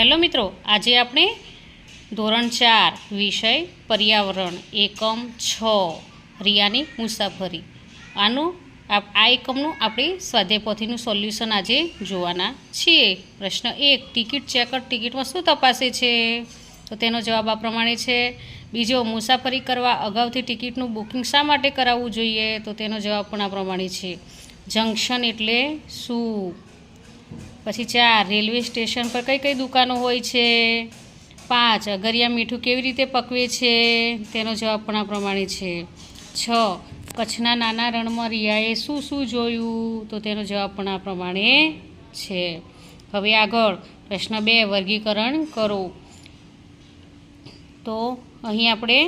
Hello મિત્રો, આજે આપણે ધોરણ 4 વિષય પર્યાવરણ એકમ 6 રિયાની મુસાફરી આ એકમનું આપણે સ્વાધ્યાય પોથીનું સોલ્યુશન આજે જોવાના છીએ। પ્રશ્ન 1, ટિકિટ ચેકર ટિકિટમાં શું તપાસે છે? તો તેનો જવાબ આ પ્રમાણે છે। બીજો, મુસાફરી કરવા અગાઉથી ટિકિટનું બુકિંગ શા માટે કરાવવું જોઈએ? તો તેનો જવાબ પણ આ પ્રમાણે છે। જંક્શન એટલે શું? પછી 4, રેલવે સ્ટેશન પર કઈ કઈ દુકાનો હોય છે? 5, અગરિયા મીઠું કેવી રીતે પકવે છે? તેનો જવાબ પણ આ પ્રમાણે છે। 6, કચ્છના નાના રણમાં રિયાએ શું શું જોયું? તો તેનો જવાબ પણ આ પ્રમાણે છે। હવે આગળ પ્રશ્ન 2, વર્ગીકરણ કરો। તો અહીં આપણે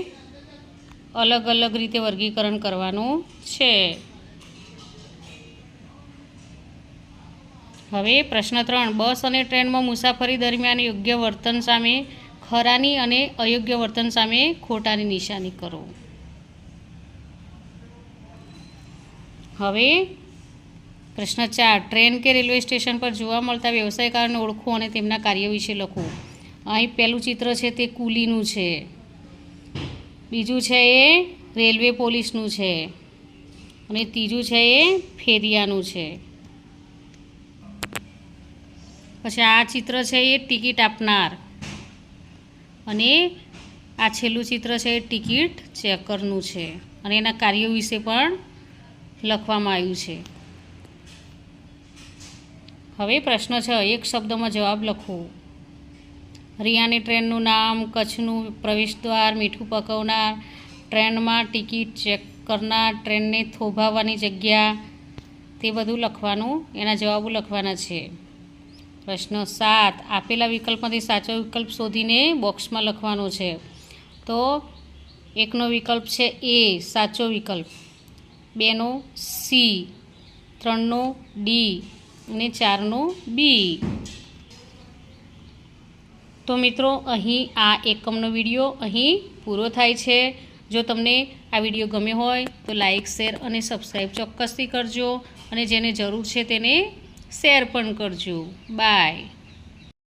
અલગ અલગ રીતે વર્ગીકરણ કરવાનું છે। હવે પ્રશ્ન 3, બસ અને ટ્રેનમાં મુસાફરી દરમિયાન યોગ્ય વર્તન સામે ખરાની અને અયોગ્ય વર્તન સામે ખોટાની નિશાની કરો। હવે પ્રશ્ન 4, ટ્રેન કે રેલવે સ્ટેશન પર જોવા મળતા વ્યવસાયકારોને ઓળખો અને તેમના કાર્ય વિશે લખો। અહીં પહેલું ચિત્ર છે તે કુલીનું છે, બીજું છે એ રેલવે પોલીસનું છે અને ત્રીજું છે એ ફેરિયાનું છે। પછી આ ચિત્ર છે એ ટિકિટ આપનાર અને આ છેલ્લું ચિત્ર છે એ ટિકિટ ચેકરનું છે અને એના કાર્યો વિશે પણ લખવામાં આવ્યું છે। હવે પ્રશ્ન 6, એક શબ્દમાં જવાબ લખો। રિયાની ટ્રેનનું નામ, કચ્છનું પ્રવેશદ્વાર, મીઠું પકવનાર, ટ્રેનમાં ટિકિટ ચેક કરનાર, ટ્રેનને થોભાવવાની જગ્યા, તે બધું લખવાનું, એના જવાબો લખવાના છે। પ્રશ્ન 7, આપેલા વિકલ્પમાંથી સાચો વિકલ્પ શોધીને બોક્સમાં લખવાનો છે। તો 1નો વિકલ્પ છે એ સાચો વિકલ્પ, 2નો સી, 3નો ડી અને 4નો બી। તો મિત્રો, અહીં આ એકમનો વિડીયો અહીં પૂરો થાય છે। જો તમને આ વિડીયો ગમ્યો હોય તો લાઈક, શેર અને સબસ્ક્રાઈબ ચોક્કસથી કરજો અને જેને જરૂર છે તેને શેર પણ કરજો। બાય।